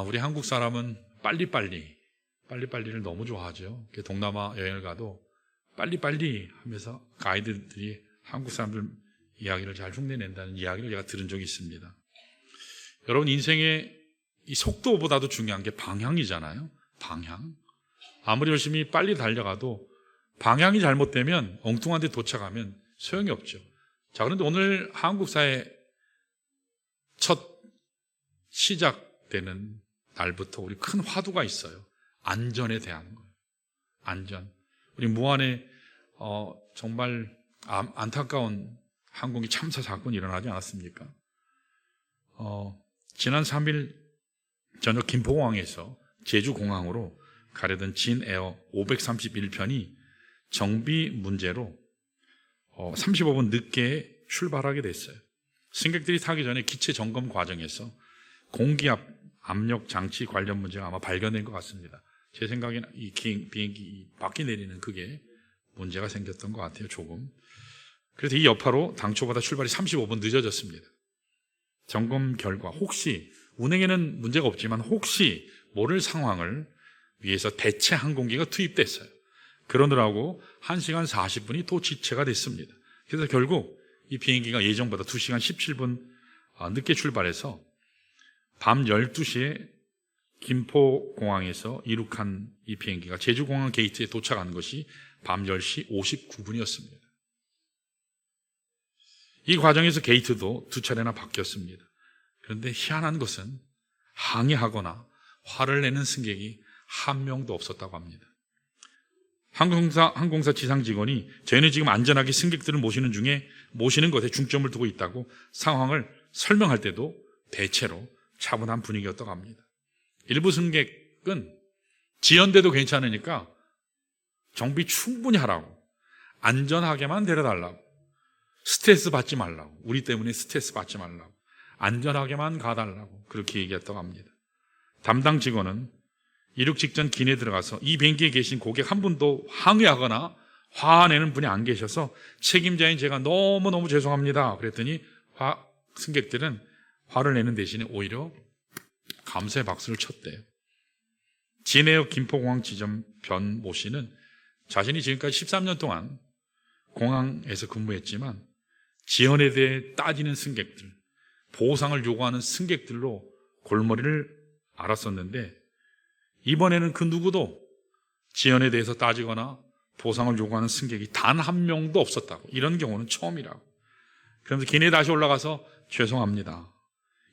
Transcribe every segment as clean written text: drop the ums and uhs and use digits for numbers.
우리 한국 사람은 빨리빨리를 너무 좋아하죠. 동남아 여행을 가도 빨리빨리 하면서 가이드들이 한국 사람들 이야기를 잘 흉내낸다는 이야기를 제가 들은 적이 있습니다. 여러분, 인생의 이 속도보다도 중요한 게 방향이잖아요. 방향. 아무리 열심히 빨리 달려가도 방향이 잘못되면 엉뚱한 데 도착하면 소용이 없죠. 자, 그런데 오늘 한국 사회 첫 시작되는 날부터 우리 큰 화두가 있어요. 안전에 대한 거예요. 안전. 우리 무안에 정말 안타까운 항공기 참사 사건이 일어나지 않았습니까? 지난 3일 저녁 김포공항에서 제주공항으로 가려던 진에어 531편이 정비 문제로 35분 늦게 출발하게 됐어요. 승객들이 타기 전에 기체 점검 과정에서 공기압 압력 장치 관련 문제가 아마 발견된 것 같습니다. 제 생각에는 이 비행기 바퀴 내리는 그게 문제가 생겼던 것 같아요. 조금. 그래서 이 여파로 당초보다 출발이 35분 늦어졌습니다. 점검 결과 혹시 운행에는 문제가 없지만 혹시 모를 상황을 위해서 대체 항공기가 투입됐어요. 그러느라고 1시간 40분이 또 지체가 됐습니다. 그래서 결국 이 비행기가 예정보다 2시간 17분 늦게 출발해서 밤 12시에 김포공항에서 이륙한 이 비행기가 제주공항 게이트에 도착하는 것이 밤 10시 59분이었습니다. 이 과정에서 게이트도 2차례나 바뀌었습니다. 그런데 희한한 것은 항의하거나 화를 내는 승객이 한 명도 없었다고 합니다. 항공사 지상 직원이 저희는 지금 안전하게 승객들을 모시는 것에 중점을 두고 있다고 상황을 설명할 때도 대체로 차분한 분위기였다고 합니다. 일부 승객은 지연돼도 괜찮으니까 정비 충분히 하라고, 안전하게만 데려달라고, 스트레스 받지 말라고, 우리 때문에 스트레스 받지 말라고, 안전하게만 가달라고 그렇게 얘기했다고 합니다. 담당 직원은 이륙 직전 기내에 들어가서 이 비행기에 계신 고객 한 분도 항의하거나 화내는 분이 안 계셔서 책임자인 제가 너무너무 죄송합니다 그랬더니 승객들은 화를 내는 대신에 오히려 감사의 박수를 쳤대요. 진에어 김포공항 지점 변모 씨는 자신이 지금까지 13년 동안 공항에서 근무했지만 지연에 대해 따지는 승객들, 보상을 요구하는 승객들로 골머리를 앓았었는데 이번에는 그 누구도 지연에 대해서 따지거나 보상을 요구하는 승객이 단 한 명도 없었다고. 이런 경우는 처음이라고. 그러면서 기내에 다시 올라가서 죄송합니다.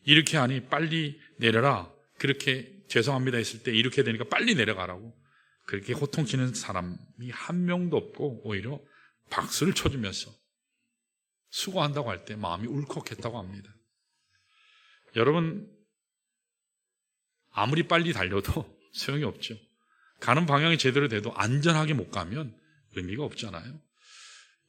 이렇게 하니 빨리 내려라. 그렇게 죄송합니다 했을 때 이렇게 되니까 빨리 내려가라고. 그렇게 호통치는 사람이 한 명도 없고 오히려 박수를 쳐주면서 수고한다고 할 때 마음이 울컥했다고 합니다. 여러분, 아무리 빨리 달려도 소용이 없죠. 가는 방향이 제대로 돼도 안전하게 못 가면 의미가 없잖아요.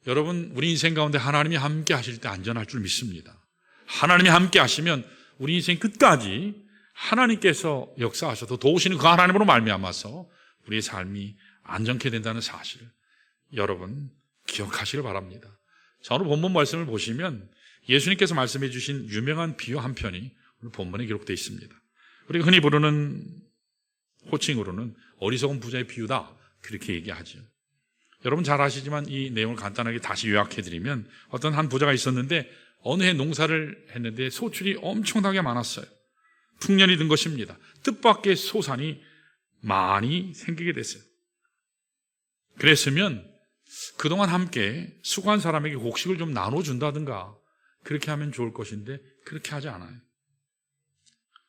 여러분, 우리 인생 가운데 하나님이 함께 하실 때 안전할 줄 믿습니다. 하나님이 함께 하시면 우리 인생 끝까지 하나님께서 역사하셔도 도우시는 그 하나님으로 말미암아서 우리의 삶이 안전케 된다는 사실을 여러분 기억하시길 바랍니다. 자, 오늘 본문 말씀을 보시면 예수님께서 말씀해 주신 유명한 비유 한 편이 오늘 본문에 기록되어 있습니다. 우리가 흔히 부르는 호칭으로는 어리석은 부자의 비유다 그렇게 얘기하죠. 여러분 잘 아시지만 이 내용을 간단하게 다시 요약해드리면 어떤 한 부자가 있었는데 어느 해 농사를 했는데 소출이 엄청나게 많았어요. 풍년이 든 것입니다. 뜻밖의 소산이 많이 생기게 됐어요. 그랬으면 그동안 함께 수고한 사람에게 곡식을 좀 나눠준다든가 그렇게 하면 좋을 것인데 그렇게 하지 않아요.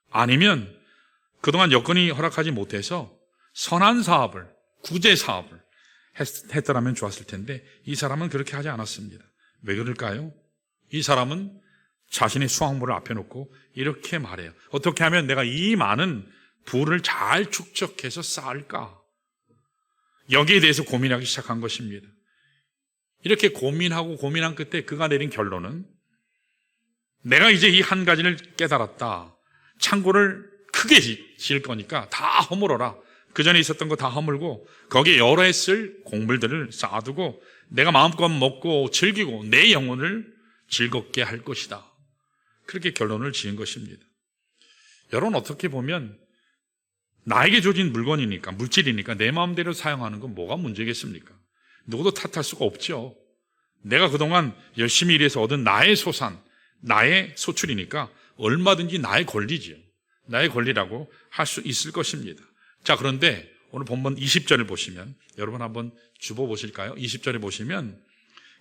아니면 그동안 여건이 허락하지 못해서 선한 사업을, 구제 사업을 했더라면 좋았을 텐데 이 사람은 그렇게 하지 않았습니다. 왜 그럴까요? 이 사람은 자신의 수확물을 앞에 놓고 이렇게 말해요. 어떻게 하면 내가 이 많은 부를 잘 축적해서 쌓을까? 여기에 대해서 고민하기 시작한 것입니다. 이렇게 고민하고 고민한 끝에 그가 내린 결론은 내가 이제 이 한 가지를 깨달았다. 창고를 크게 지을 거니까 다 허물어라. 그 전에 있었던 거 다 허물고 거기에 여러 해 쓸 곡물들을 쌓아두고 내가 마음껏 먹고 즐기고 내 영혼을 즐겁게 할 것이다. 그렇게 결론을 지은 것입니다. 여러분 어떻게 보면 나에게 주어진 물건이니까, 물질이니까 내 마음대로 사용하는 건 뭐가 문제겠습니까? 누구도 탓할 수가 없죠. 내가 그동안 열심히 일해서 얻은 나의 소산, 나의 소출이니까 얼마든지 나의 권리지요. 나의 권리라고 할 수 있을 것입니다. 자, 그런데 오늘 본문 20절을 보시면, 여러분 한번 주보 보실까요? 20절에 보시면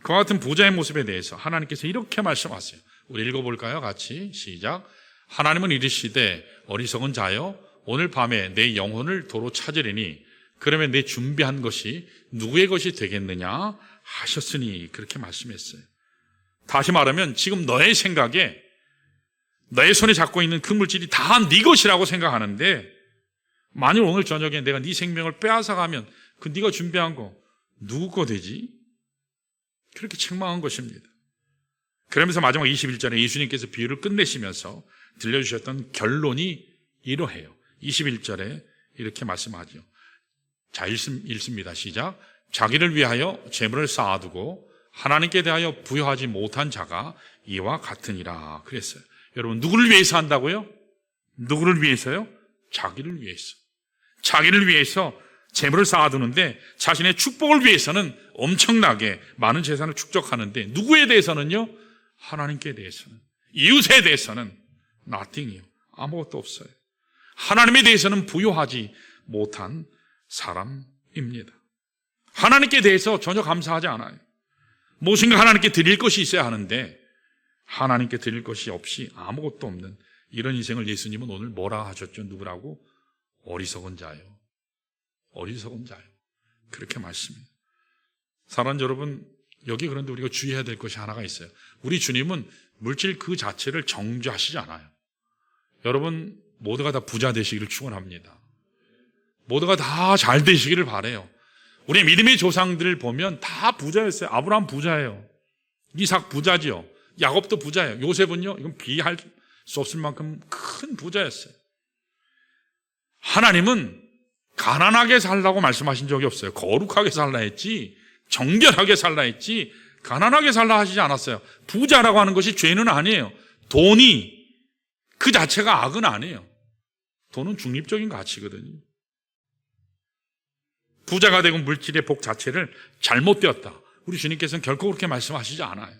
그와 같은 부자의 모습에 대해서 하나님께서 이렇게 말씀하세요. 우리 읽어볼까요? 같이 시작. 하나님은 이르시되 어리석은 자여 오늘 밤에 내 영혼을 도로 찾으리니 그러면 내 준비한 것이 누구의 것이 되겠느냐 하셨으니, 그렇게 말씀했어요. 다시 말하면 지금 너의 생각에 너의 손에 잡고 있는 그 물질이 다 네 것이라고 생각하는데, 만일 오늘 저녁에 내가 네 생명을 빼앗아가면 그 네가 준비한 거 누구 거 되지? 그렇게 책망한 것입니다. 그러면서 마지막 21절에 예수님께서 비유를 끝내시면서 들려주셨던 결론이 이러해요. 21절에 이렇게 말씀하죠. 자, 읽습니다. 시작. 자기를 위하여 재물을 쌓아두고 하나님께 대하여 부여하지 못한 자가 이와 같으니라 그랬어요. 여러분, 누구를 위해서 한다고요? 누구를 위해서요? 자기를 위해서. 자기를 위해서 재물을 쌓아두는데 자신의 축복을 위해서는 엄청나게 많은 재산을 축적하는데, 누구에 대해서는요? 하나님께 대해서는, 이웃에 대해서는 nothing이요. 아무것도 없어요. 하나님에 대해서는 부여하지 못한 사람입니다. 하나님께 대해서 전혀 감사하지 않아요. 무엇인가 하나님께 드릴 것이 있어야 하는데 하나님께 드릴 것이 없이 아무것도 없는 이런 인생을 예수님은 오늘 뭐라 하셨죠? 누구라고? 어리석은 자요. 어리석은 자요. 그렇게 말씀해요. 사랑하는 여러분, 여기 그런데 우리가 주의해야 될 것이 하나가 있어요. 우리 주님은 물질 그 자체를 정죄하시지 않아요. 여러분, 모두가 다 부자 되시기를 축원합니다. 모두가 다 잘 되시기를 바라요. 우리 믿음의 조상들을 보면 다 부자였어요. 아브라함 부자예요. 이삭 부자지요. 야곱도 부자예요. 요셉은요, 이건 비할 수 없을 만큼 큰 부자였어요. 하나님은 가난하게 살라고 말씀하신 적이 없어요. 거룩하게 살라 했지, 정결하게 살라 했지, 가난하게 살라 하시지 않았어요. 부자라고 하는 것이 죄는 아니에요. 돈이 그 자체가 악은 아니에요. 돈은 중립적인 가치거든요. 부자가 되고 물질의 복 자체를 잘못되었다, 우리 주님께서는 결코 그렇게 말씀하시지 않아요.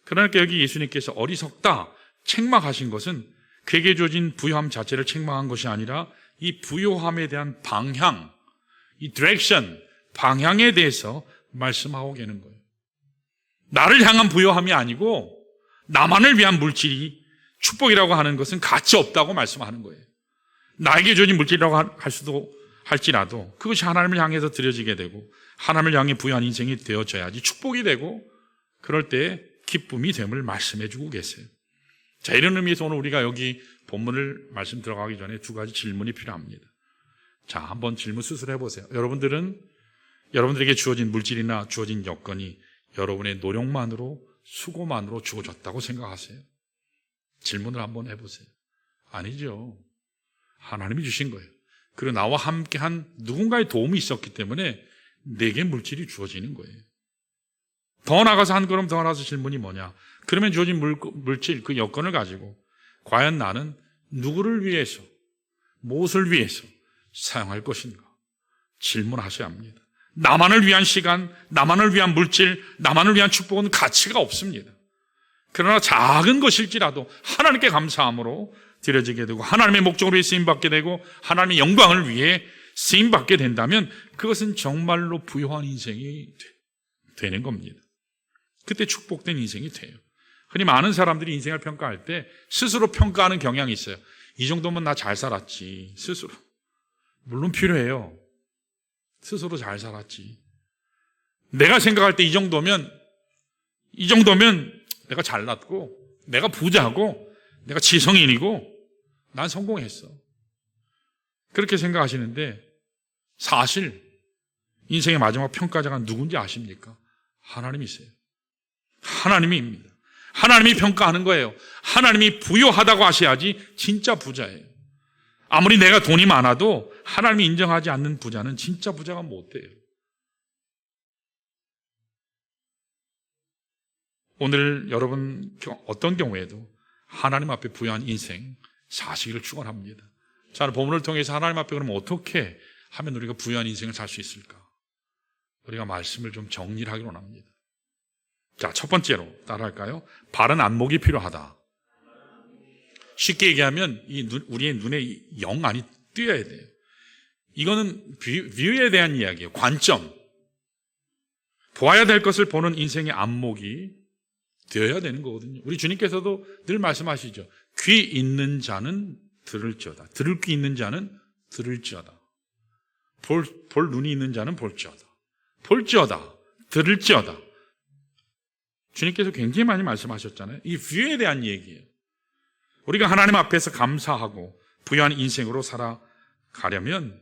그러니까 여기 예수님께서 어리석다 책망하신 것은 그에게 주어진 부요함 자체를 책망한 것이 아니라 이 부요함에 대한 방향, 이 디렉션, 방향에 대해서 말씀하고 계는 거예요. 나를 향한 부요함이 아니고 나만을 위한 물질이 축복이라고 하는 것은 가치 없다고 말씀하는 거예요. 나에게 주어진 물질이라고 할지라도 그것이 하나님을 향해서 드려지게 되고 하나님을 향해 부유한 인생이 되어져야지 축복이 되고, 그럴 때 기쁨이 됨을 말씀해 주고 계세요. 자, 이런 의미에서 오늘 우리가 여기 본문을 말씀 들어가기 전에 두 가지 질문이 필요합니다. 자, 한번 질문 스스로 해보세요. 여러분들에게 주어진 물질이나 주어진 여건이 여러분의 노력만으로, 수고만으로 주어졌다고 생각하세요? 질문을 한번 해보세요. 아니죠. 하나님이 주신 거예요. 그리고 나와 함께한 누군가의 도움이 있었기 때문에 내게 물질이 주어지는 거예요. 더 나가서 한 걸음 더 나가서 질문이 뭐냐? 그러면 주어진 물질, 그 여건을 가지고 과연 나는 누구를 위해서, 무엇을 위해서 사용할 것인가? 질문하셔야 합니다. 나만을 위한 시간, 나만을 위한 물질, 나만을 위한 축복은 가치가 없습니다. 그러나 작은 것일지라도 하나님께 감사함으로 드려지게 되고 하나님의 목적으로 위해 쓰임받게 되고 하나님의 영광을 위해 쓰임받게 된다면 그것은 정말로 부유한 인생이 되는 겁니다. 그때 축복된 인생이 돼요. 흔히 많은 사람들이 인생을 평가할 때 스스로 평가하는 경향이 있어요. 이 정도면 나 잘 살았지, 스스로. 물론 필요해요. 스스로 잘 살았지. 내가 생각할 때 이 정도면 내가 잘났고, 내가 부자고, 내가 지성인이고, 난 성공했어. 그렇게 생각하시는데 사실 인생의 마지막 평가자가 누군지 아십니까? 하나님이세요. 하나님입니다. 하나님이 평가하는 거예요. 하나님이 부유하다고 하셔야지 진짜 부자예요. 아무리 내가 돈이 많아도 하나님이 인정하지 않는 부자는 진짜 부자가 못 돼요. 오늘 여러분 어떤 경우에도 하나님 앞에 부여한 인생 사시기를 축원합니다. 자, 본문을 통해서 하나님 앞에 그러면 어떻게 하면 우리가 부여한 인생을 살 수 있을까? 우리가 말씀을 좀 정리를 하기로 합니다. 자, 첫 번째로 따라할까요? 바른 안목이 필요하다. 쉽게 얘기하면 우리의 눈에 영안이 띄어야 돼요. 이거는 뷰에 대한 이야기예요. 관점. 보아야 될 것을 보는 인생의 안목이 되어야 되는 거거든요. 우리 주님께서도 늘 말씀하시죠. 귀 있는 자는 들을지어다. 들을 귀 있는 자는 들을지어다. 볼 눈이 있는 자는 볼지어다. 볼지어다. 들을지어다. 주님께서 굉장히 많이 말씀하셨잖아요. 이 뷰에 대한 얘기예요. 우리가 하나님 앞에서 감사하고 부유한 인생으로 살아가려면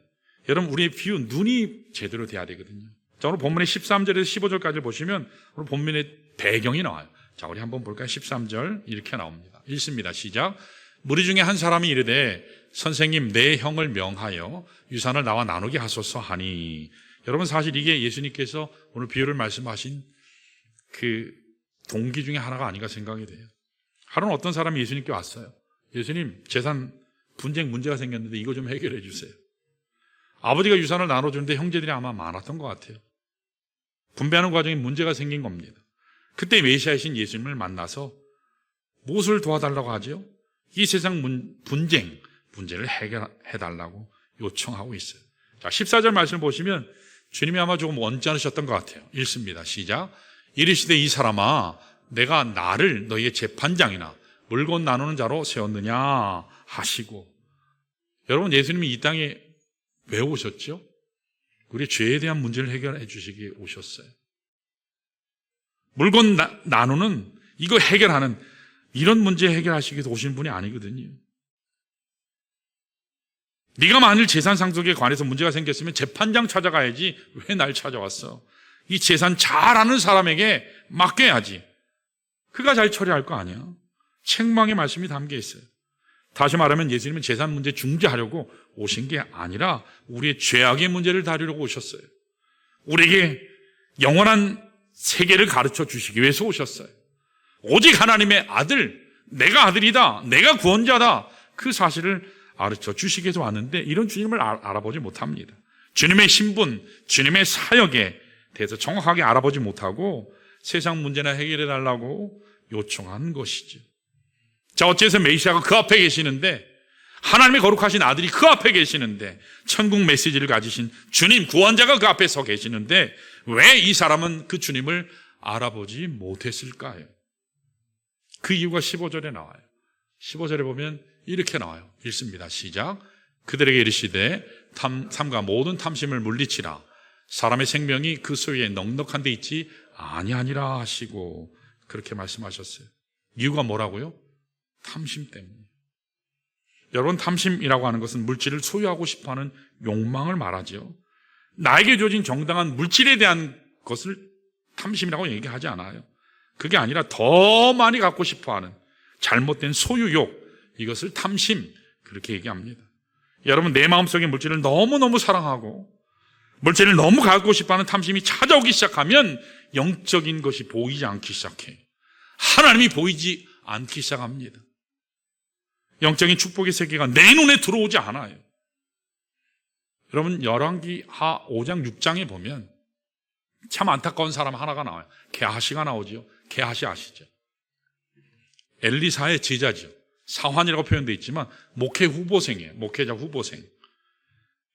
여러분 우리의 뷰, 눈이 제대로 돼야 되거든요. 자, 오늘 본문의 13절에서 15절까지 보시면 오늘 본문의 배경이 나와요. 자, 우리 한번 볼까요? 13절 이렇게 나옵니다. 읽습니다. 시작. 무리 중에 한 사람이 이르되 선생님 내 형을 명하여 유산을 나와 나누게 하소서 하니. 여러분 사실 이게 예수님께서 오늘 비유를 말씀하신 그 동기 중에 하나가 아닌가 생각이 돼요. 하루는 어떤 사람이 예수님께 왔어요. 예수님, 재산 분쟁 문제가 생겼는데 이거 좀 해결해 주세요. 아버지가 유산을 나눠주는데 형제들이 아마 많았던 것 같아요. 분배하는 과정에 문제가 생긴 겁니다. 그때 메시아이신 예수님을 만나서 무엇을 도와달라고 하죠? 이 세상 문제를 해결해달라고 요청하고 있어요. 자, 14절 말씀을 보시면 주님이 아마 조금 언짢으셨던 것 같아요. 읽습니다. 시작. 이르시되 이 사람아 내가 나를 너희의 재판장이나 물건 나누는 자로 세웠느냐 하시고. 여러분 예수님이 이 땅에 왜 오셨죠? 우리의 죄에 대한 문제를 해결해 주시기에 오셨어요. 물건 나누는 이거 해결하는 이런 문제 해결하시기 위해서 오신 분이 아니거든요. 네가 만일 재산 상속에 관해서 문제가 생겼으면 재판장 찾아가야지 왜 날 찾아왔어? 이 재산 잘 아는 사람에게 맡겨야지. 그가 잘 처리할 거 아니야. 책망의 말씀이 담겨 있어요. 다시 말하면 예수님은 재산 문제 중재하려고 오신 게 아니라 우리의 죄악의 문제를 다루려고 오셨어요. 우리에게 영원한 세계를 가르쳐 주시기 위해서 오셨어요. 오직 하나님의 아들, 내가 아들이다, 내가 구원자다, 그 사실을 가르쳐 주시기 위해서 왔는데 이런 주님을 알아보지 못합니다. 주님의 신분, 주님의 사역에 대해서 정확하게 알아보지 못하고 세상 문제나 해결해 달라고 요청한 것이죠. 자, 어째서 메시아가 그 앞에 계시는데, 하나님의 거룩하신 아들이 그 앞에 계시는데, 천국 메시지를 가지신 주님 구원자가 그 앞에 서 계시는데 왜 이 사람은 그 주님을 알아보지 못했을까요? 그 이유가 15절에 나와요. 15절에 보면 이렇게 나와요. 읽습니다. 시작. 그들에게 이르시되 삼가 모든 탐심을 물리치라. 사람의 생명이 그 소유에 넉넉한 데 있지 아니하니라 하시고 그렇게 말씀하셨어요. 이유가 뭐라고요? 탐심 때문에. 여러분, 탐심이라고 하는 것은 물질을 소유하고 싶어하는 욕망을 말하죠. 나에게 주어진 정당한 물질에 대한 것을 탐심이라고 얘기하지 않아요. 그게 아니라 더 많이 갖고 싶어하는 잘못된 소유욕, 이것을 탐심, 그렇게 얘기합니다. 여러분, 내 마음속에 물질을 너무너무 사랑하고 물질을 너무 갖고 싶어하는 탐심이 찾아오기 시작하면 영적인 것이 보이지 않기 시작해요. 하나님이 보이지 않기 시작합니다. 영적인 축복의 세계가 내 눈에 들어오지 않아요. 여러분, 열왕기하 5장 6장에 보면 참 안타까운 사람 하나가 나와요. 게하시가 나오죠. 게하시 아시죠? 엘리사의 제자죠. 사환이라고 표현되어 있지만 목회 후보생이에요. 목회자 후보생.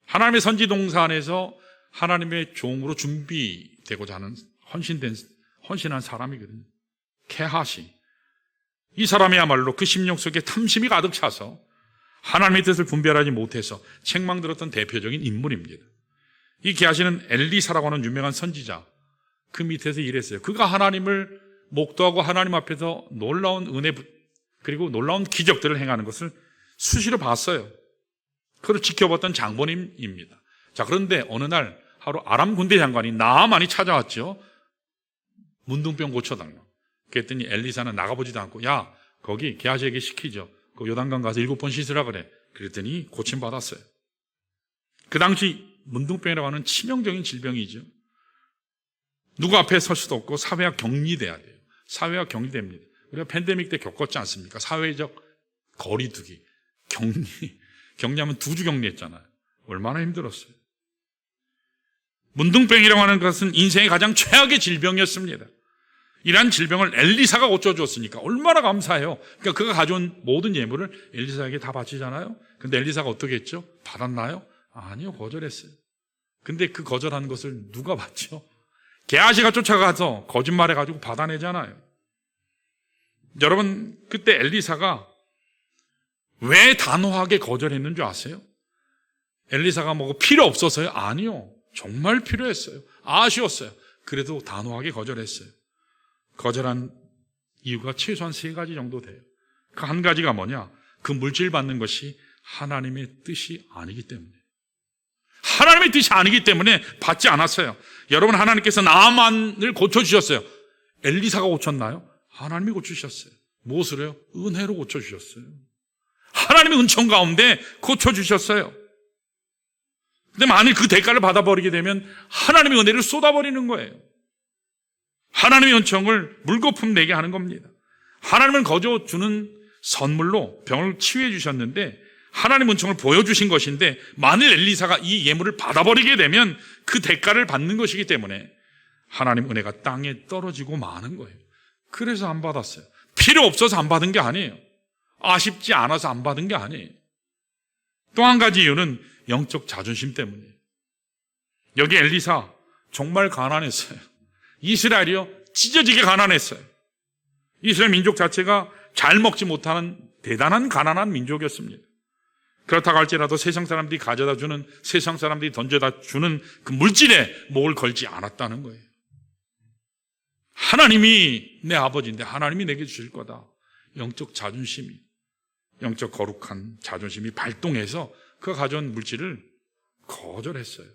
하나님의 선지 동산에서 하나님의 종으로 준비되고자 하는 헌신한 사람이거든요. 게하시. 이 사람이야말로 그 심령 속에 탐심이 가득 차서 하나님의 뜻을 분별하지 못해서 책망들었던 대표적인 인물입니다. 이 게하시는 엘리사라고 하는 유명한 선지자, 그 밑에서 일했어요. 그가 하나님을 목도하고 하나님 앞에서 놀라운 은혜 그리고 놀라운 기적들을 행하는 것을 수시로 봤어요. 그걸 지켜봤던 장본인입니다. 자, 그런데 어느 날 하루 아람 군대 장관이 나아만이 찾아왔죠. 문둥병 고쳐달라고. 그랬더니 엘리사는 나가보지도 않고, 야, 거기 게하시에게 시키죠. 그 요단강 가서 7번 씻으라 그래. 그랬더니 고침받았어요. 그 당시 문둥병이라고 하는 치명적인 질병이죠. 누구 앞에 설 수도 없고 사회와 격리돼야 돼요. 사회와 격리됩니다. 우리가 팬데믹 때 겪었지 않습니까? 사회적 거리두기, 격리. 격리하면 2주 격리했잖아요. 얼마나 힘들었어요. 문둥병이라고 하는 것은 인생의 가장 최악의 질병이었습니다. 이러한 질병을 엘리사가 고쳐주었으니까 얼마나 감사해요. 그러니까 그가 가져온 모든 예물을 엘리사에게 다 바치잖아요. 근데 엘리사가 어떻게 했죠? 받았나요? 아니요, 거절했어요. 근데 그 거절한 것을 누가 받죠? 게하시가 쫓아가서 거짓말해가지고 받아내잖아요. 여러분, 그때 엘리사가 왜 단호하게 거절했는 줄 아세요? 엘리사가 뭐가 필요 없어서요? 아니요. 정말 필요했어요. 아쉬웠어요. 그래도 단호하게 거절했어요. 거절한 이유가 최소한 3가지 정도 돼요. 그 한 가지가 뭐냐? 그 물질 받는 것이 하나님의 뜻이 아니기 때문에. 하나님의 뜻이 아니기 때문에 받지 않았어요. 여러분, 하나님께서 나만을 고쳐주셨어요. 엘리사가 고쳤나요? 하나님이 고쳐주셨어요. 무엇으로요? 은혜로 고쳐주셨어요. 하나님의 은총 가운데 고쳐주셨어요. 근데 만일 그 대가를 받아버리게 되면 하나님의 은혜를 쏟아버리는 거예요. 하나님의 은총을 물거품 내게 하는 겁니다. 하나님은 거저 주는 선물로 병을 치유해 주셨는데 하나님 은총을 보여주신 것인데 만일 엘리사가 이 예물을 받아버리게 되면 그 대가를 받는 것이기 때문에 하나님 은혜가 땅에 떨어지고 마는 거예요. 그래서 안 받았어요. 필요 없어서 안 받은 게 아니에요. 아쉽지 않아서 안 받은 게 아니에요. 또 한 가지 이유는 영적 자존심 때문이에요. 여기 엘리사 정말 가난했어요. 이스라엘이요 찢어지게 가난했어요. 이스라엘 민족 자체가 잘 먹지 못하는 대단한 가난한 민족이었습니다. 그렇다고 할지라도 세상 사람들이 가져다 주는, 세상 사람들이 던져다 주는 그 물질에 목을 걸지 않았다는 거예요. 하나님이 내 아버지인데 하나님이 내게 주실 거다. 영적 자존심이, 영적 거룩한 자존심이 발동해서 그가 가져온 물질을 거절했어요.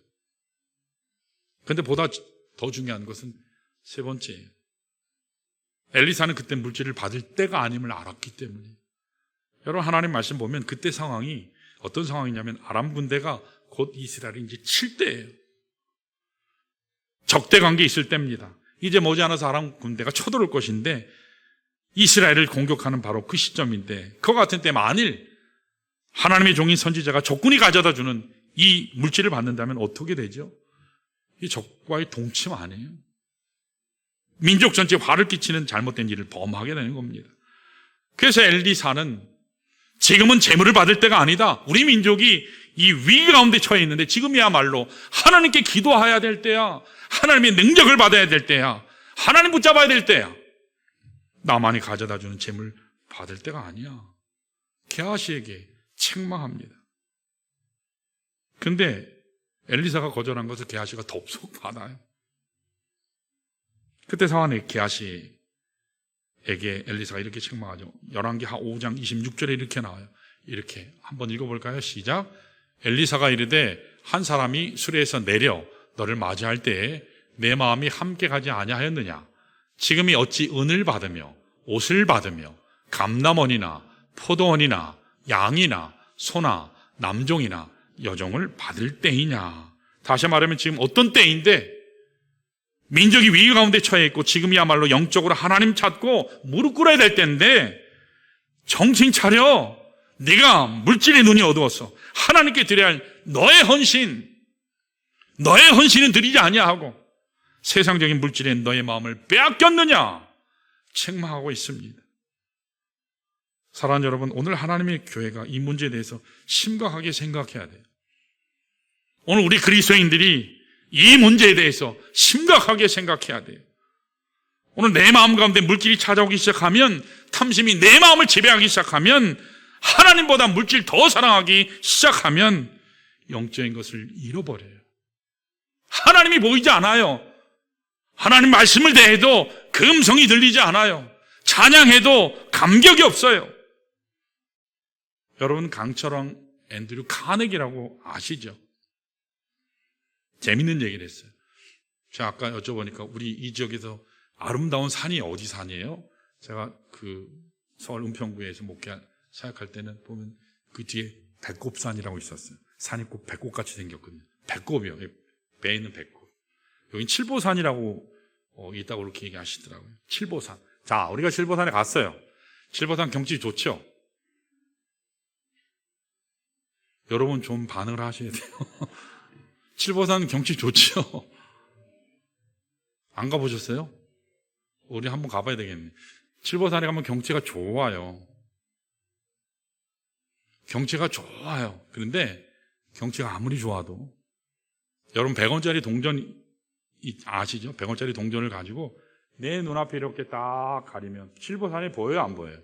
그런데 보다 더 중요한 것은 3번째예요. 엘리사는 그때 물질을 받을 때가 아님을 알았기 때문에. 여러분, 하나님 말씀 보면 그때 상황이 어떤 상황이냐면 아람 군대가 곧 이스라엘이 이제 칠 때예요. 적대 관계 있을 때입니다. 이제 머지않아서 아람 군대가 쳐들어올 것인데 이스라엘을 공격하는 바로 그 시점인데 그와 같은 때 만일 하나님의 종인 선지자가 적군이 가져다 주는 이 물질을 받는다면 어떻게 되죠? 이 적과의 동침 아니에요. 민족 전체에 화를 끼치는 잘못된 일을 범하게 되는 겁니다. 그래서 엘리사는 지금은 재물을 받을 때가 아니다. 우리 민족이 이 위기 가운데 처해 있는데 지금이야말로 하나님께 기도해야 될 때야. 하나님의 능력을 받아야 될 때야. 하나님 붙잡아야 될 때야. 나만이 가져다 주는 재물 받을 때가 아니야. 게하시에게 책망합니다. 근데 엘리사가 거절한 것을 게하시가 덥석 받아요. 그때 상황에 게하시에게 엘리사가 이렇게 책망하죠. 열왕기 5장 26절에 이렇게 나와요. 이렇게 한번 읽어볼까요? 시작. 엘리사가 이르되 한 사람이 수레에서 내려 너를 맞이할 때에 내 마음이 함께 가지 아니하였느냐? 지금이 어찌 은을 받으며 옷을 받으며 감남원이나 포도원이나 양이나 소나 남종이나 여종을 받을 때이냐? 다시 말하면 지금 어떤 때인데 민족이 위기 가운데 처해 있고 지금이야말로 영적으로 하나님 찾고 무릎 꿇어야 될 때인데 정신 차려. 네가 물질의 눈이 어두웠어. 하나님께 드려야 할 너의 헌신은 드리지 아니하고 세상적인 물질에 너의 마음을 빼앗겼느냐 책망하고 있습니다. 사랑하는 여러분, 오늘 하나님의 교회가 이 문제에 대해서 심각하게 생각해야 돼요. 오늘 우리 그리스도인들이 이 문제에 대해서 심각하게 생각해야 돼요. 오늘 내 마음 가운데 물질이 찾아오기 시작하면, 탐심이 내 마음을 지배하기 시작하면, 하나님보다 물질 더 사랑하기 시작하면 영적인 것을 잃어버려요. 하나님이 보이지 않아요. 하나님 말씀을 대해도 그 음성이 들리지 않아요. 찬양해도 감격이 없어요. 여러분, 강철왕 앤드류 카네기라고 아시죠? 재밌는 얘기를 했어요. 제가 아까 여쭤보니까 우리 이 지역에서 아름다운 산이 어디 산이에요? 제가 그 서울 은평구에서 목회 사역할 때는 보면 그 뒤에 배꼽산이라고 있었어요. 산이 꼭 배꼽같이 생겼거든요. 배꼽이요. 배에 있는 배꼽. 여긴 칠보산이라고 있다고 그렇게 얘기하시더라고요. 칠보산. 자, 우리가 실버산에 갔어요. 실버산 경치 좋죠? 여러분 좀 반응을 하셔야 돼요. 실버산 경치 좋죠? 안 가보셨어요? 우리 한번 가봐야 되겠네. 실버산에 가면 경치가 좋아요. 경치가 좋아요. 그런데 경치가 아무리 좋아도 여러분 100원짜리 동전 아시죠? 100원짜리 동전을 가지고 내 눈앞에 이렇게 딱 가리면 실버산이 보여요? 안 보여요?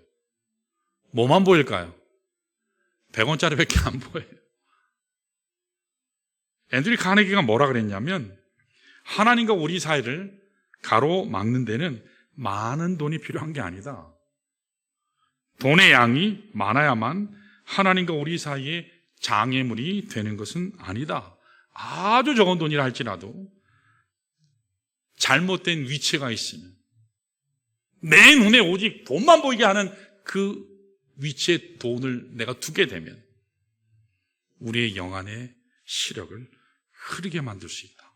뭐만 보일까요? 100원짜리밖에 안 보여요. 앤드류 카네기가 뭐라 그랬냐면 하나님과 우리 사이를 가로막는 데는 많은 돈이 필요한 게 아니다. 돈의 양이 많아야만 하나님과 우리 사이에 장애물이 되는 것은 아니다. 아주 적은 돈이라 할지라도 잘못된 위치가 있으면 내 눈에 오직 돈만 보이게 하는 그 위치에 돈을 내가 두게 되면 우리의 영안의 시력을 흐리게 만들 수 있다.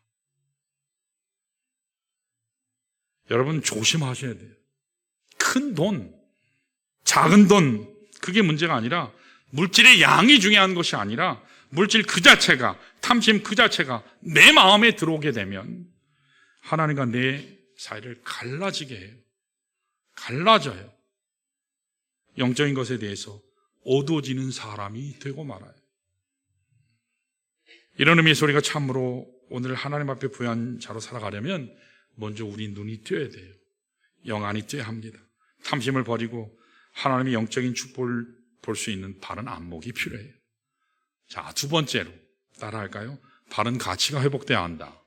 여러분 조심하셔야 돼요. 큰 돈, 작은 돈, 그게 문제가 아니라 물질의 양이 중요한 것이 아니라 물질 그 자체가, 탐심 그 자체가 내 마음에 들어오게 되면 하나님과 내 사이를 갈라지게 해요. 갈라져요. 영적인 것에 대해서 어두워지는 사람이 되고 말아요. 이런 의미의 소리가 참으로 오늘 하나님 앞에 부여한 자로 살아가려면 먼저 우리 눈이 뜨어야 돼요. 영안이 뜨어야 합니다. 탐심을 버리고 하나님의 영적인 축복을 볼 수 있는 바른 안목이 필요해요. 자, 두 번째로 따라할까요? 바른 가치가 회복돼야 한다.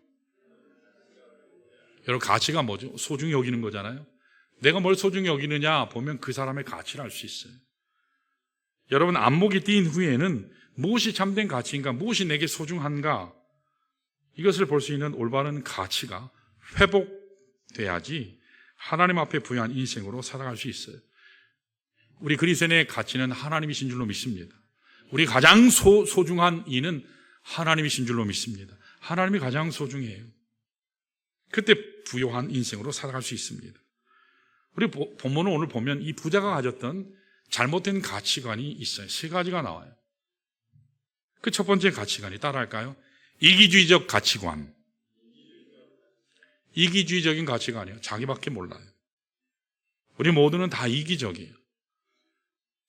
여러분, 가치가 뭐죠? 소중히 여기는 거잖아요. 내가 뭘 소중히 여기느냐 보면 그 사람의 가치를 알 수 있어요. 여러분, 안목이 띈 후에는 무엇이 참된 가치인가, 무엇이 내게 소중한가, 이것을 볼 수 있는 올바른 가치가 회복돼야지 하나님 앞에 부여한 인생으로 살아갈 수 있어요. 우리 그리스도인의 가치는 하나님이신 줄로 믿습니다. 우리 가장 소중한 이는 하나님이신 줄로 믿습니다. 하나님이 가장 소중해요. 그때 부요한 인생으로 살아갈 수 있습니다. 우리 본문을 오늘 보면 이 부자가 가졌던 잘못된 가치관이 있어요. 세 가지가 나와요. 그 첫 번째 가치관이 따라할까요? 이기주의적 가치관. 이기주의적인 가치관이에요. 자기밖에 몰라요. 우리 모두는 다 이기적이에요.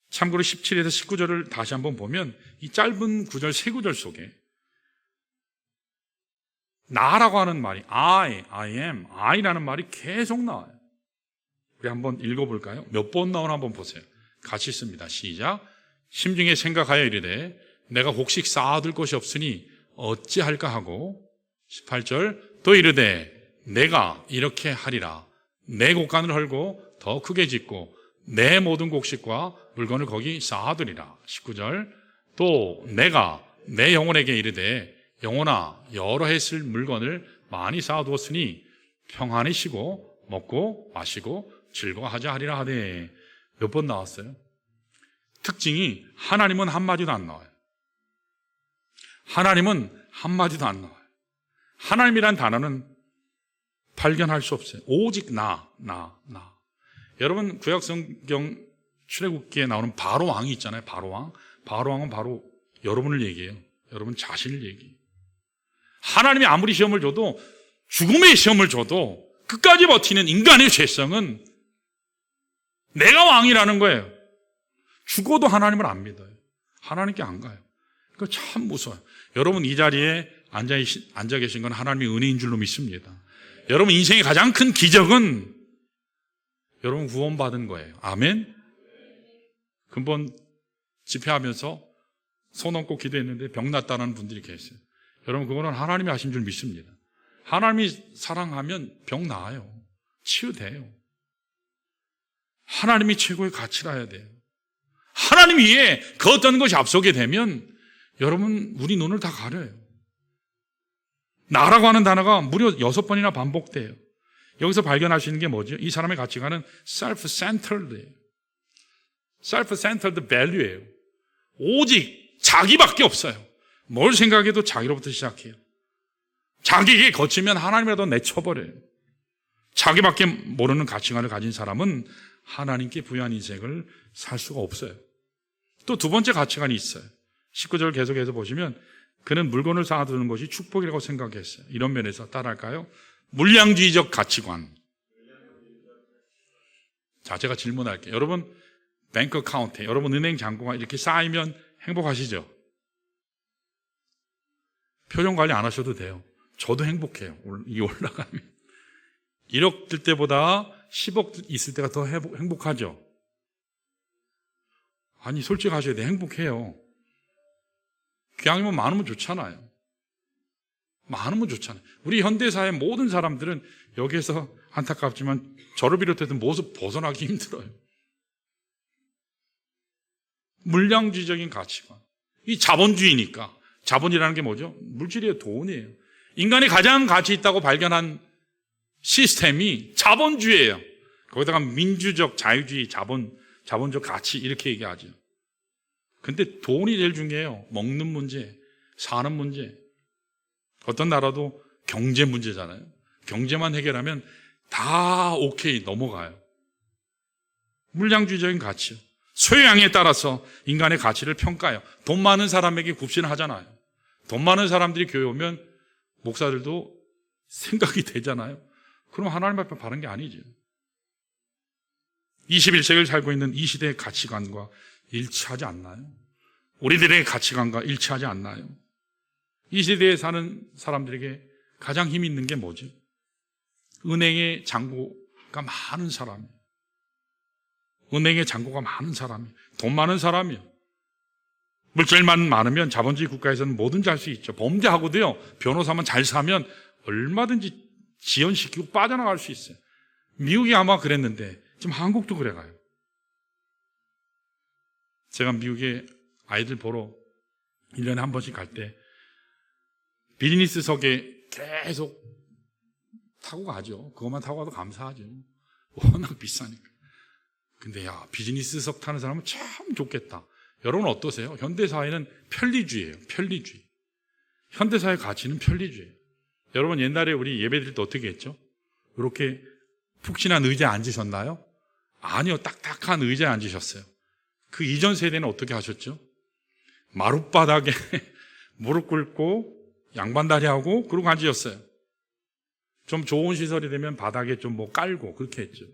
참고로 17에서 19절을 다시 한번 보면 이 짧은 구절, 세 구절 속에 나라고 하는 말이 I am, I라는 말이 계속 나와요. 우리 한번 읽어볼까요? 몇 번 나오나 한번 보세요. 같이 읽습니다. 시작. 심중에 생각하여 이르되 내가 곡식 쌓아둘 것이 없으니 어찌할까 하고 18절 또 이르되 내가 이렇게 하리라. 내 곡간을 헐고 더 크게 짓고 내 모든 곡식과 물건을 거기 쌓아두리라. 19절 또 내가 내 영혼에게 이르되 영혼아 여러 해 쓸 물건을 많이 쌓아두었으니 평안히 쉬고 먹고 마시고 즐거워하자 하리라 하되. 몇 번 나왔어요? 특징이 하나님은 한마디도 안 나와요. 하나님은 한마디도 안 나와요. 하나님이란 단어는 발견할 수 없어요. 오직 나. 여러분 구약성경 출애굽기에 나오는 바로 왕이 있잖아요. 바로 왕은 바로 여러분을 얘기해요. 여러분 자신을 얘기해요. 하나님이 아무리 시험을 줘도, 죽음의 시험을 줘도 끝까지 버티는 인간의 죄성은 내가 왕이라는 거예요. 죽어도 하나님을 안 믿어요. 하나님께 안 가요. 그거 참 무서워요. 여러분 이 자리에 앉아 계신 건 하나님의 은혜인 줄로 믿습니다. 여러분 인생의 가장 큰 기적은 여러분 구원받은 거예요. 아멘. 근본 집회하면서 손 얹고 기도했는데 병 났다는 분들이 계세요. 여러분 그거는 하나님이 하신 줄 믿습니다. 하나님이 사랑하면 병 나아요. 치유돼요. 하나님이 최고의 가치라 해야 돼요. 하나님 위에 그 어떤 것이 앞서게 되면 여러분 우리 눈을 다 가려요. 나라고 하는 단어가 무려 6번이나 반복돼요. 여기서 발견하시는 게 뭐죠? 이 사람의 가치관은 self-centered예요. self-centered value예요. 오직 자기밖에 없어요. 뭘 생각해도 자기로부터 시작해요. 자기에게 거치면 하나님이라도 내쳐버려요. 자기밖에 모르는 가치관을 가진 사람은 하나님께 부여한 인생을 살 수가 없어요. 또 두 번째 가치관이 있어요. 19절 계속해서 보시면 그는 물건을 쌓아두는 것이 축복이라고 생각했어요. 이런 면에서 따라할까요? 물량주의적 가치관. 자, 제가 질문할게요. 여러분 뱅크 어카운트에 여러분 은행 잔고가 이렇게 쌓이면 행복하시죠? 표정 관리 안 하셔도 돼요. 저도 행복해요. 이게 올라가면 1억 들 때보다 10억 있을 때가 더 행복하죠? 아니 솔직하셔야 돼. 행복해요. 기왕이면 많으면 좋잖아요. 많으면 좋잖아요. 우리 현대사의 모든 사람들은 여기에서 안타깝지만 저를 비롯해서 모습 벗어나기 힘들어요. 물량주의적인 가치관. 이 자본주의니까. 자본이라는 게 뭐죠? 물질이에요. 돈이에요. 인간이 가장 가치 있다고 발견한 시스템이 자본주의예요. 거기다가 민주적, 자유주의, 자본적 가치 이렇게 얘기하죠. 근데 돈이 제일 중요해요. 먹는 문제, 사는 문제. 어떤 나라도 경제 문제잖아요. 경제만 해결하면 다 오케이 넘어가요. 물량주의적인 가치요. 소유량에 따라서 인간의 가치를 평가해요. 돈 많은 사람에게 굽신하잖아요. 돈 많은 사람들이 교회 오면 목사들도 생각이 되잖아요. 그럼 하나님 앞에 바른 게 아니죠. 21세기를 살고 있는 이 시대의 가치관과 일치하지 않나요? 우리들의 가치관과 일치하지 않나요? 이 시대에 사는 사람들에게 가장 힘 있는 게 뭐죠? 은행에 잔고가 많은 사람이에요. 은행에 잔고가 많은 사람이에요. 돈 많은 사람이에요. 물질만 많으면 자본주의 국가에서는 뭐든지 할 수 있죠. 범죄하고도요, 변호사만 잘 사면 얼마든지 지연시키고 빠져나갈 수 있어요. 미국이 아마 그랬는데 지금 한국도 그래가요. 제가 미국에 아이들 보러 1년에 한 번씩 갈 때 비즈니스석에 계속 타고 가죠. 그것만 타고 가도 감사하죠. 워낙 비싸니까. 근데 야, 비즈니스석 타는 사람은 참 좋겠다. 여러분 어떠세요? 현대사회는 편리주의예요. 편리주의. 현대사회 가치는 편리주의예요. 여러분 옛날에 우리 예배드릴 때 어떻게 했죠? 이렇게 푹신한 의자에 앉으셨나요? 아니요. 딱딱한 의자에 앉으셨어요. 그 이전 세대는 어떻게 하셨죠? 마룻바닥에 무릎 꿇고 양반다리 하고 그러고 앉으셨어요. 좀 좋은 시설이 되면 바닥에 좀 뭐 깔고 그렇게 했죠.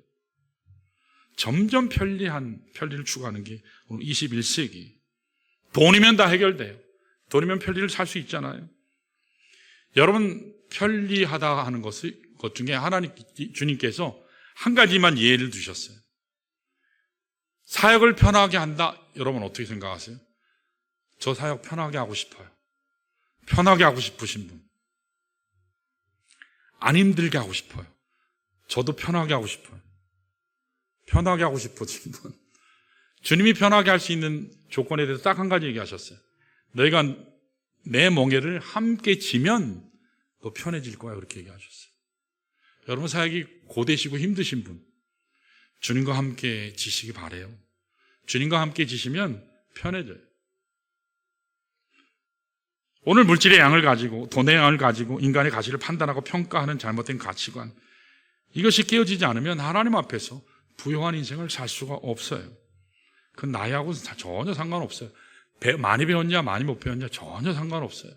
점점 편리를 추구하는 게 오늘 21세기. 돈이면 다 해결돼요. 돈이면 편리를 살 수 있잖아요. 여러분 편리하다 하는 것 중에 하나님 주님께서 한 가지만 예를 두셨어요. 사역을 편하게 한다. 여러분 어떻게 생각하세요? 저 사역 편하게 하고 싶어요. 편하게 하고 싶으신 분. 안 힘들게 하고 싶어요. 저도 편하게 하고 싶어요. 편하게 하고 싶으신 분. 주님이 편하게 할 수 있는 조건에 대해서 딱 한 가지 얘기하셨어요. 너희가 내 멍에를 함께 지면 너 편해질 거야. 그렇게 얘기하셨어요. 여러분 사역이 고되시고 힘드신 분, 주님과 함께 지시기 바래요. 주님과 함께 지시면 편해져요. 오늘 물질의 양을 가지고 돈의 양을 가지고 인간의 가치를 판단하고 평가하는 잘못된 가치관, 이것이 깨어지지 않으면 하나님 앞에서 부유한 인생을 살 수가 없어요. 그건 나이하고는 전혀 상관없어요. 많이 배웠냐 많이 못 배웠냐 전혀 상관없어요.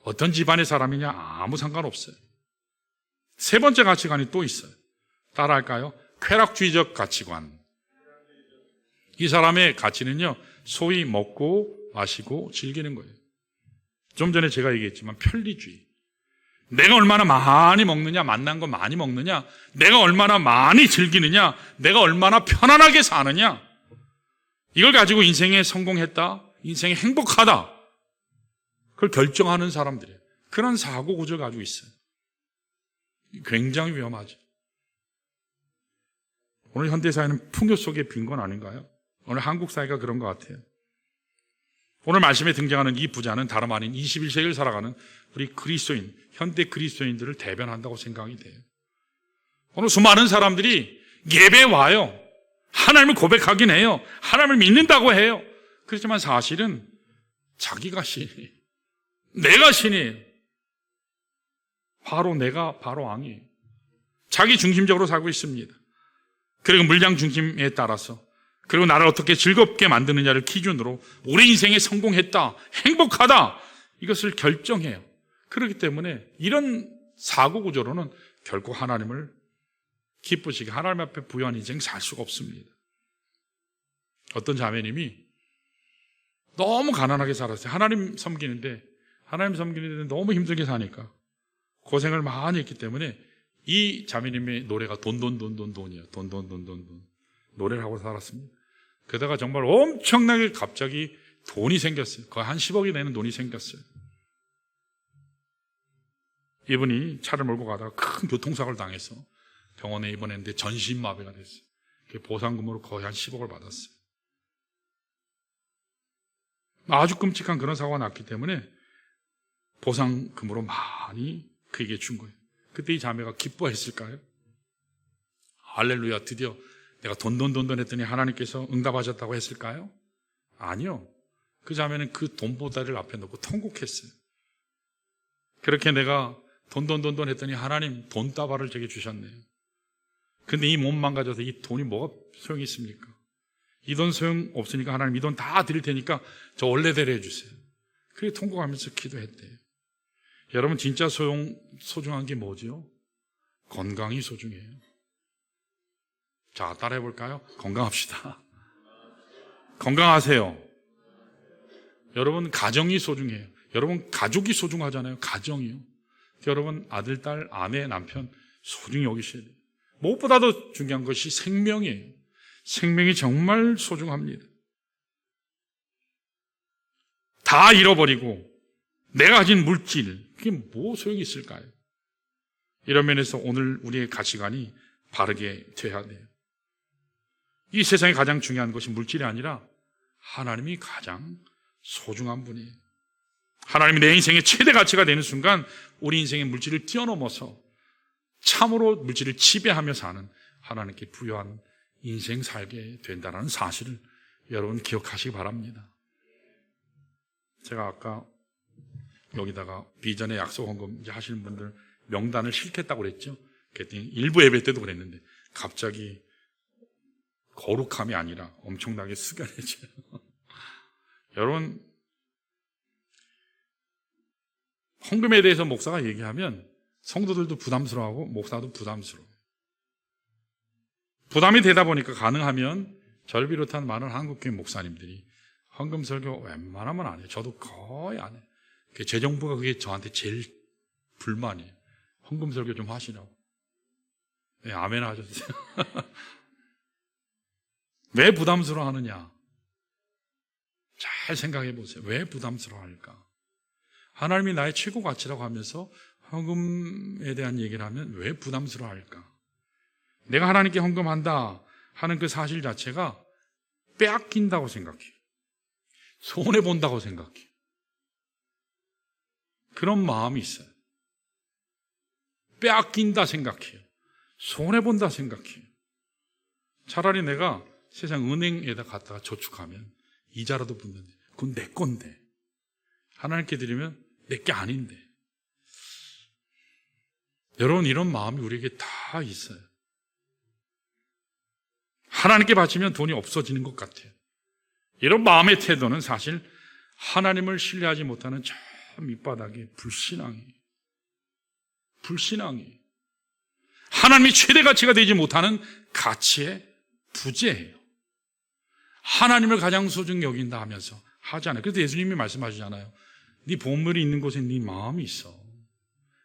어떤 집안의 사람이냐 아무 상관없어요. 세 번째 가치관이 또 있어요. 따라할까요? 쾌락주의적 가치관. 이 사람의 가치는요, 소위 먹고 마시고 즐기는 거예요. 좀 전에 제가 얘기했지만 편리주의. 내가 얼마나 많이 먹느냐, 만난 거 많이 먹느냐, 내가 얼마나 많이 즐기느냐, 내가 얼마나 편안하게 사느냐, 이걸 가지고 인생에 성공했다, 인생에 행복하다, 그걸 결정하는 사람들이에요. 그런 사고 구조를 가지고 있어요. 굉장히 위험하죠. 오늘 현대사회는 풍요 속에 빈 건 아닌가요? 오늘 한국 사회가 그런 것 같아요. 오늘 말씀에 등장하는 이 부자는 다름 아닌 21세기를 살아가는 우리 그리스도인, 현대 그리스도인들을 대변한다고 생각이 돼요. 오늘 수많은 사람들이 예배에 와요. 하나님을 고백하긴 해요. 하나님을 믿는다고 해요. 그렇지만 사실은 자기가 신이에요. 내가 신이에요. 바로 내가 바로 왕이에요. 자기 중심적으로 살고 있습니다. 그리고 물량 중심에 따라서, 그리고 나를 어떻게 즐겁게 만드느냐를 기준으로 우리 인생에 성공했다, 행복하다, 이것을 결정해요. 그렇기 때문에 이런 사고 구조로는 결코 하나님을 기쁘시게, 하나님 앞에 부유한 인생 살 수가 없습니다. 어떤 자매님이 너무 가난하게 살았어요. 하나님 섬기는데 너무 힘들게 사니까 고생을 많이 했기 때문에 이 자매님의 노래가 돈이에요. 돈 노래를 하고 살았습니다. 그러다가 정말 엄청나게 갑자기 돈이 생겼어요. 거의 한 10억이 되는 돈이 생겼어요. 이분이 차를 몰고 가다가 큰 교통사고를 당해서 병원에 입원했는데 전신마비가 됐어요. 보상금으로 거의 한 10억을 받았어요. 아주 끔찍한 그런 사고가 났기 때문에 보상금으로 많이 그에게 준 거예요. 그때 이 자매가 기뻐했을까요? 할렐루야, 드디어 내가 돈 했더니 하나님께서 응답하셨다고 했을까요? 아니요. 그 자매는 그 돈보다리를 앞에 놓고 통곡했어요. 그렇게 내가 돈 했더니 하나님 돈다발을 제게 주셨네요. 근데 이 몸만 가져서 이 돈이 뭐가 소용이 있습니까? 이 돈 소용 없으니까 하나님 이 돈 다 드릴 테니까 저 원래대로 해주세요. 그렇게 통곡하면서 기도했대요. 여러분, 진짜 소중한 게 뭐죠? 건강이 소중해요. 자, 따라해 볼까요? 건강합시다. 건강하세요. 여러분, 가정이 소중해요. 여러분, 가족이 소중하잖아요. 가정이요. 여러분, 아들, 딸, 아내, 남편 소중히 여기셔야 돼요. 무엇보다도 중요한 것이 생명이에요. 생명이 정말 소중합니다. 다 잃어버리고 내가 가진 물질, 그게 뭐 소용이 있을까요? 이런 면에서 오늘 우리의 가치관이 바르게 돼야 돼요. 이 세상에 가장 중요한 것이 물질이 아니라 하나님이 가장 소중한 분이에요. 하나님이 내 인생의 최대 가치가 되는 순간 우리 인생의 물질을 뛰어넘어서 참으로 물질을 지배하며 사는 하나님께 부유한 인생 살게 된다는 사실을 여러분 기억하시기 바랍니다. 제가 아까 여기다가 비전의 약속 헌금 하시는 분들 명단을 싣겠다고 그랬죠. 그랬더니 일부 예배 때도 그랬는데 갑자기 거룩함이 아니라 엄청나게 숙연해져요. 여러분, 헌금에 대해서 목사가 얘기하면 성도들도 부담스러워하고 목사도 부담스러워요. 부담이 되다 보니까 가능하면 저를 비롯한 많은 한국교회 목사님들이 헌금 설교 웬만하면 안 해요. 저도 거의 안 해요. 재정부가 그게 저한테 제일 불만이에요. 헌금 설교 좀 하시라고. 네, 아멘 하셨어요. 왜 부담스러워하느냐? 잘 생각해 보세요. 왜 부담스러워할까? 하나님이 나의 최고 가치라고 하면서 헌금에 대한 얘기를 하면 왜 부담스러워할까? 내가 하나님께 헌금한다 하는 그 사실 자체가 빼앗긴다고 생각해요. 손해본다고 생각해요. 그런 마음이 있어요. 빼앗긴다 생각해요. 손해본다 생각해요. 차라리 내가 세상 은행에다 갖다가 저축하면 이자라도 붙는데 그건 내 건데 하나님께 드리면 내 게 아닌데. 여러분, 이런 마음이 우리에게 다 있어요. 하나님께 바치면 돈이 없어지는 것 같아요. 이런 마음의 태도는 사실 하나님을 신뢰하지 못하는 저 밑바닥의 불신앙이에요. 불신앙이에요. 하나님이 최대 가치가 되지 못하는 가치의 부재예요. 하나님을 가장 소중히 여긴다 하면서 하지 않아요. 그래서 예수님이 말씀하시잖아요. 네 보물이 있는 곳에 네 마음이 있어.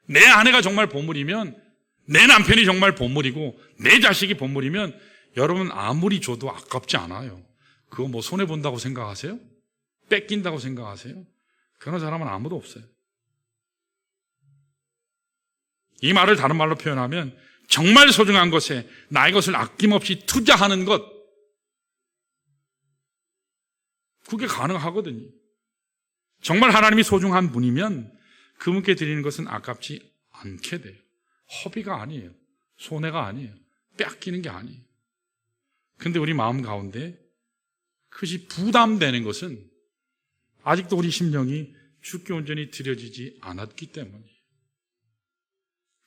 내 아내가 정말 보물이면, 내 남편이 정말 보물이고 내 자식이 보물이면 여러분 아무리 줘도 아깝지 않아요. 그거 뭐 손해본다고 생각하세요? 뺏긴다고 생각하세요? 그런 사람은 아무도 없어요. 이 말을 다른 말로 표현하면 정말 소중한 것에 나의 것을 아낌없이 투자하는 것, 그게 가능하거든요. 정말 하나님이 소중한 분이면 그분께 드리는 것은 아깝지 않게 돼요. 허비가 아니에요. 손해가 아니에요. 뺏기는 게 아니에요. 근데 우리 마음 가운데 그것이 부담되는 것은 아직도 우리 심령이 주께 온전히 드려지지 않았기 때문이에요.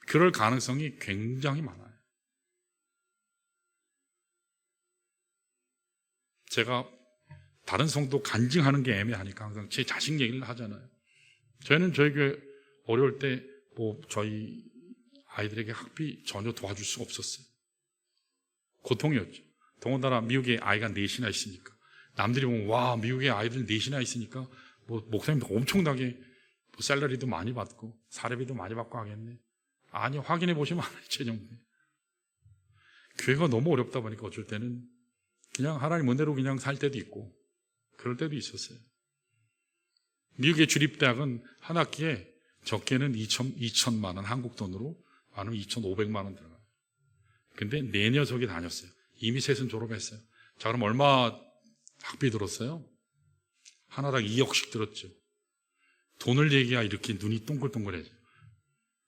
그럴 가능성이 굉장히 많아요. 제가 다른 성도 간증하는 게 애매하니까 항상 제 자식 얘기를 하잖아요. 저희는 저희 교회 어려울 때 저희 아이들에게 학비 전혀 도와줄 수가 없었어요. 고통이었죠. 더군다나 미국에 아이가 넷이나 있으니까 남들이 보면 와, 미국에 아이들 넷이나 있으니까 목사님도 엄청나게 샐러리도 많이 받고 사례비도 많이 받고 하겠네. 아니, 확인해 보시면 알아요. 최종대 교회가 너무 어렵다 보니까 어쩔 때는 그냥 하나님 은혜로 그냥 살 때도 있고 그럴 때도 있었어요. 미국의 주립대학은 한 학기에 적게는 2천만 원, 한국 돈으로 많으면 2,500만 원 들어가요. 근데 네 녀석이 다녔어요. 이미 셋은 졸업했어요. 자, 그럼 얼마 학비 들었어요? 하나당 2억씩 들었죠. 돈을 얘기야 이렇게 눈이 동글동글해져.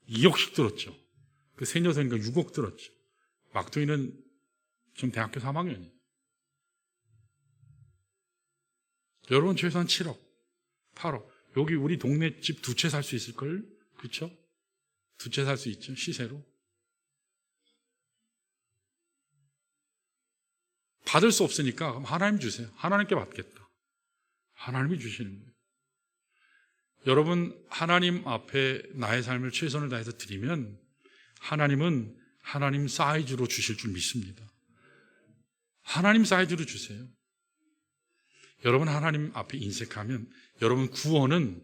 2억씩 들었죠. 그 세 녀석이니까 6억 들었죠. 막둥이는 지금 대학교 3학년이에요. 여러분 최소한 7억, 8억. 여기 우리 동네 집 2채 살 수 있을걸? 그렇죠? 2채 살 수 있죠, 시세로. 받을 수 없으니까 그럼 하나님 주세요. 하나님께 받겠다. 하나님이 주시는 거예요. 여러분, 하나님 앞에 나의 삶을 최선을 다해서 드리면 하나님은 하나님 사이즈로 주실 줄 믿습니다. 하나님 사이즈로 주세요. 여러분, 하나님 앞에 인색하면 여러분 구원은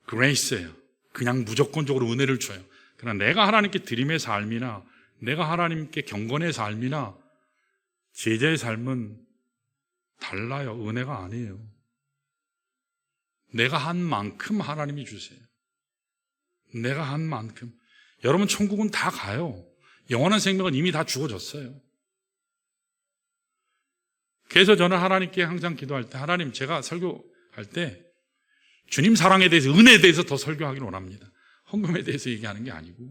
그레이스예요. 그냥 무조건적으로 은혜를 줘요. 그러나 내가 하나님께 드림의 삶이나 내가 하나님께 경건의 삶이나 제자의 삶은 달라요. 은혜가 아니에요. 내가 한 만큼 하나님이 주세요. 내가 한 만큼. 여러분, 천국은 다 가요. 영원한 생명은 이미 다 주어졌어요. 그래서 저는 하나님께 항상 기도할 때, 하나님, 제가 설교할 때 주님 사랑에 대해서, 은혜에 대해서 더 설교하기를 원합니다. 헌금에 대해서 얘기하는 게 아니고,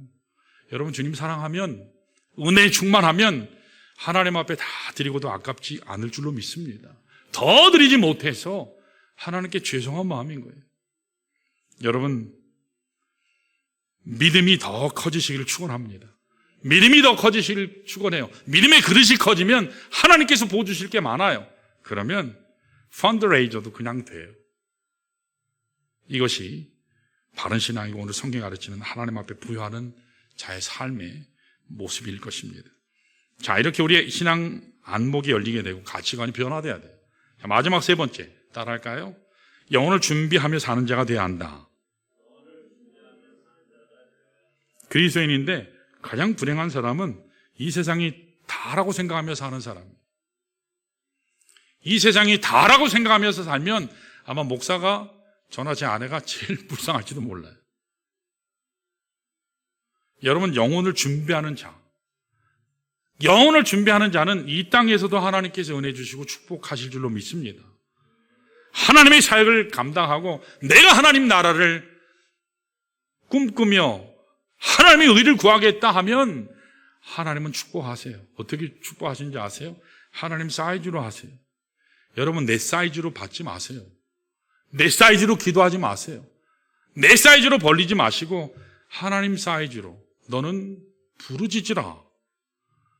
여러분, 주님 사랑하면, 은혜에 충만하면 하나님 앞에 다 드리고도 아깝지 않을 줄로 믿습니다. 더 드리지 못해서 하나님께 죄송한 마음인 거예요. 여러분, 믿음이 더 커지시기를 축원합니다. 믿음이 더 커지시기를 축원해요. 믿음의 그릇이 커지면 하나님께서 보여주실 게 많아요. 그러면 펀드레이저도 그냥 돼요. 이것이 바른 신앙이고 오늘 성경이 가르치는 하나님 앞에 부여하는 자의 삶의 모습일 것입니다. 자, 이렇게 우리의 신앙 안목이 열리게 되고 가치관이 변화돼야 돼요. 자, 마지막 세 번째 따라할까요? 영혼을 준비하며 사는 자가 되어야 한다. 그리스도인인데 가장 불행한 사람은 이 세상이 다라고 생각하며 사는 사람이에요. 이 세상이 다라고 생각하면서 살면 아마 목사가 저나 제 아내가 제일 불쌍할지도 몰라요. 여러분, 영혼을 준비하는 자, 영혼을 준비하는 자는 이 땅에서도 하나님께서 은혜 주시고 축복하실 줄로 믿습니다. 하나님의 사역을 감당하고 내가 하나님 나라를 꿈꾸며 하나님의 의를 구하겠다 하면 하나님은 축복하세요. 어떻게 축복하시는지 아세요? 하나님 사이즈로 하세요. 여러분, 내 사이즈로 받지 마세요. 내 사이즈로 기도하지 마세요. 내 사이즈로 벌리지 마시고 하나님 사이즈로 너는 부르짖으라.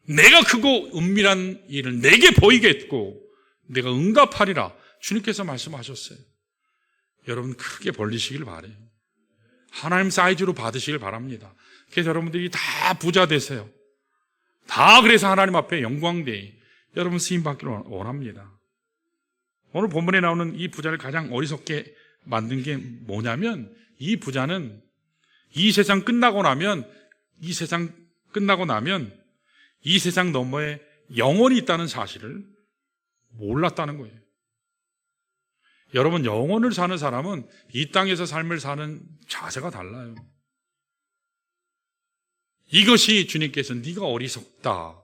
내가 크고 은밀한 일을 내게 보이겠고 내가 응답하리라. 주님께서 말씀하셨어요. 여러분, 크게 벌리시길 바라요. 하나님 사이즈로 받으시길 바랍니다. 그래서 여러분들이 다 부자 되세요. 다 그래서 하나님 앞에 영광되이 여러분 쓰임 받기를 원합니다. 오늘 본문에 나오는 이 부자를 가장 어리석게 만든 게 뭐냐면, 이 부자는 이 세상 끝나고 나면 이 세상 너머에 영혼이 있다는 사실을 몰랐다는 거예요. 여러분, 영혼을 사는 사람은 이 땅에서 삶을 사는 자세가 달라요. 이것이 주님께서 네가 어리석다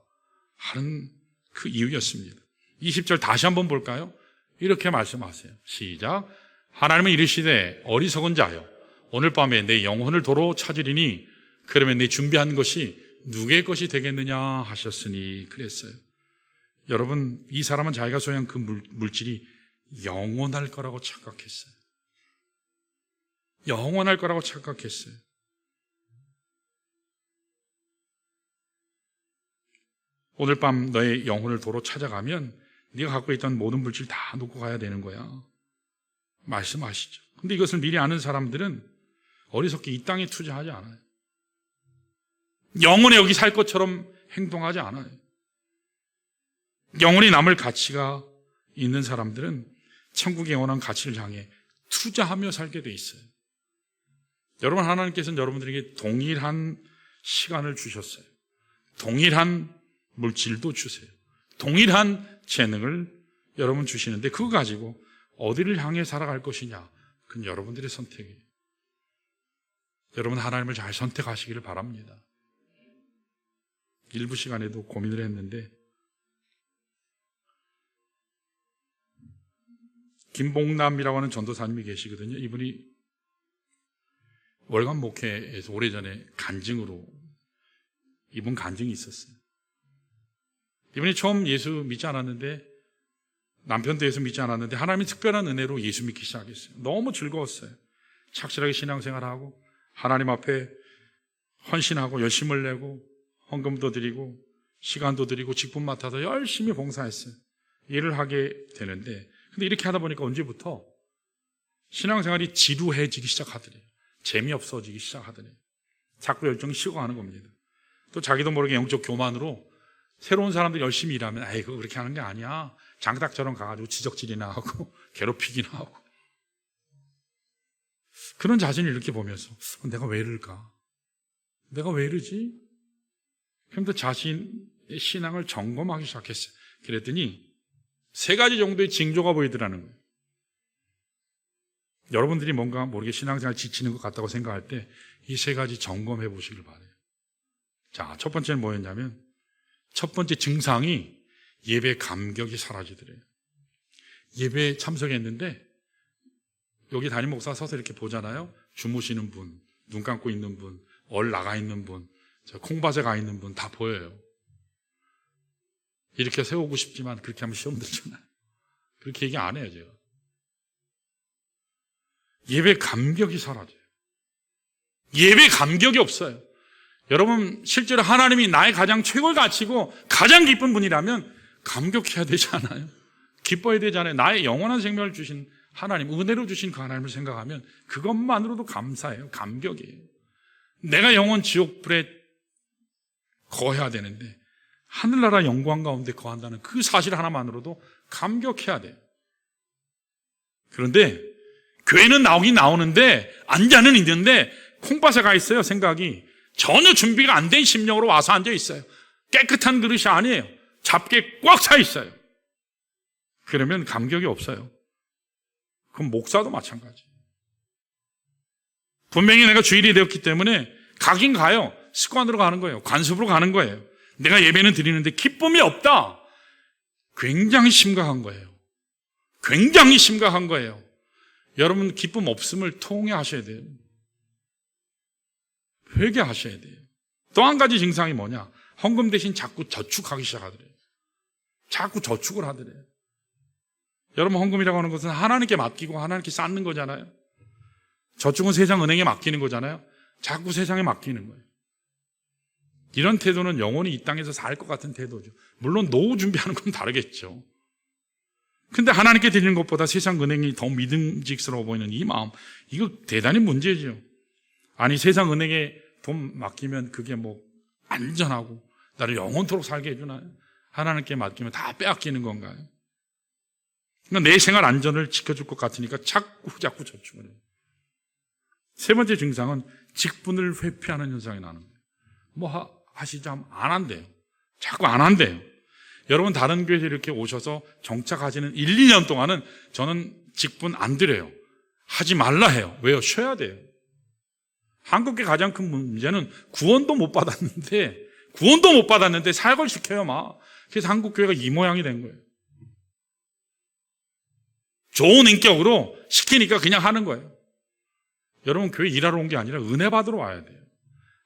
하는 그 이유였습니다. 20절 다시 한번 볼까요? 이렇게 말씀하세요. 시작. 하나님은 이르시되 어리석은 자여, 오늘 밤에 내 영혼을 도로 찾으리니 그러면 내 준비한 것이 누구의 것이 되겠느냐 하셨으니 그랬어요. 여러분, 이 사람은 자기가 소유한 그 물질이 영원할 거라고 착각했어요. 영원할 거라고 착각했어요. 오늘 밤 너의 영혼을 도로 찾아가면 네가 갖고 있던 모든 물질 다 놓고 가야 되는 거야. 말씀하시죠. 근데 이것을 미리 아는 사람들은 어리석게 이 땅에 투자하지 않아요. 영원히 여기 살 것처럼 행동하지 않아요. 영원히 남을 가치가 있는 사람들은 천국의 영원한 가치를 향해 투자하며 살게 돼 있어요. 여러분, 하나님께서는 여러분들에게 동일한 시간을 주셨어요. 동일한 물질도 주세요. 동일한 재능을 여러분 주시는데 그거 가지고 어디를 향해 살아갈 것이냐, 그건 여러분들의 선택이에요. 여러분, 하나님을 잘 선택하시기를 바랍니다. 일부 시간에도 고민을 했는데 김봉남이라고 하는 전도사님이 계시거든요. 이분이 월간 목회에서 오래전에 간증으로 이분 간증이 있었어요. 이분이 처음 예수 믿지 않았는데, 남편도 예수 믿지 않았는데 하나님이 특별한 은혜로 예수 믿기 시작했어요. 너무 즐거웠어요. 착실하게 신앙생활하고 하나님 앞에 헌신하고 열심을 내고 헌금도 드리고 시간도 드리고 직분 맡아서 열심히 봉사했어요. 일을 하게 되는데, 근데 이렇게 하다 보니까 언제부터 신앙생활이 지루해지기 시작하더래요. 재미없어지기 시작하더래요. 자꾸 열정이 식어가는 겁니다. 또 자기도 모르게 영적 교만으로 새로운 사람들이 열심히 일하면 에이, 그거 그렇게 하는 게 아니야. 장닭처럼 가가지고 지적질이나 하고 괴롭히기나 하고, 그런 자신을 이렇게 보면서 내가 왜 이럴까? 내가 왜 이러지? 그런데 자신의 신앙을 점검하기 시작했어요. 그랬더니 3가지 정도의 징조가 보이더라는 거예요. 여러분들이 뭔가 모르게 신앙생활 지치는 것 같다고 생각할 때 이 3가지 점검해 보시길 바라요. 자, 첫 번째는 뭐였냐면, 첫 번째 증상이 예배 감격이 사라지더래요. 예배에 참석했는데 여기 담임 목사 서서 이렇게 보잖아요. 주무시는 분, 눈 감고 있는 분, 얼 나가 있는 분, 콩밭에 가 있는 분 다 보여요. 이렇게 세우고 싶지만 그렇게 하면 시험 들잖아요. 그렇게 얘기 안 해요, 제가. 예배 감격이 사라져요. 예배 감격이 없어요. 여러분, 실제로 하나님이 나의 가장 최고의 가치고 가장 기쁜 분이라면 감격해야 되지 않아요? 기뻐야 되잖아요. 나의 영원한 생명을 주신 하나님, 은혜로 주신 그 하나님을 생각하면 그것만으로도 감사해요. 감격이에요. 내가 영원 지옥불에 거해야 되는데 하늘나라 영광 가운데 거한다는 그 사실 하나만으로도 감격해야 돼요. 그런데 교회는 나오긴 나오는데 앉아는 있는데 콩밭에 가 있어요. 생각이 전혀 준비가 안 된 심령으로 와서 앉아 있어요. 깨끗한 그릇이 아니에요. 잡게 꽉 차 있어요. 그러면 감격이 없어요. 그럼 목사도 마찬가지. 분명히 내가 주일이 되었기 때문에 가긴 가요. 습관으로 가는 거예요. 관습으로 가는 거예요. 내가 예배는 드리는데 기쁨이 없다. 굉장히 심각한 거예요. 굉장히 심각한 거예요. 여러분, 기쁨 없음을 통회하셔야 돼요. 회개하셔야 돼요. 또 한 가지 증상이 뭐냐? 헌금 대신 자꾸 저축하기 시작하더래요. 자꾸 저축을 하더래요. 여러분, 헌금이라고 하는 것은 하나님께 맡기고 하나님께 쌓는 거잖아요. 저축은 세상 은행에 맡기는 거잖아요. 자꾸 세상에 맡기는 거예요. 이런 태도는 영원히 이 땅에서 살 것 같은 태도죠. 물론 노후 준비하는 건 다르겠죠. 근데 하나님께 드리는 것보다 세상 은행이 더 믿음직스러워 보이는 이 마음, 이거 대단히 문제죠. 아니, 세상 은행에 돈 맡기면 그게 뭐 안전하고 나를 영원토록 살게 해주나요? 하나님께 맡기면 다 빼앗기는 건가요? 그러니까 내 생활 안전을 지켜줄 것 같으니까 자꾸 저축을 해요. 3번째 증상은 직분을 회피하는 현상이 나는 거예요. 뭐 하시자 하면 안 한대요. 자꾸 안 한대요. 여러분, 다른 교회에 이렇게 오셔서 정착하시는 1, 2년 동안은 저는 직분 안 드려요. 하지 말라 해요. 왜요? 쉬어야 돼요. 한국의 가장 큰 문제는 구원도 못 받았는데 살걸 시켜요, 막. 그래서 한국 교회가 이 모양이 된 거예요. 좋은 인격으로 시키니까 그냥 하는 거예요. 여러분, 교회 일하러 온 게 아니라 은혜 받으러 와야 돼요.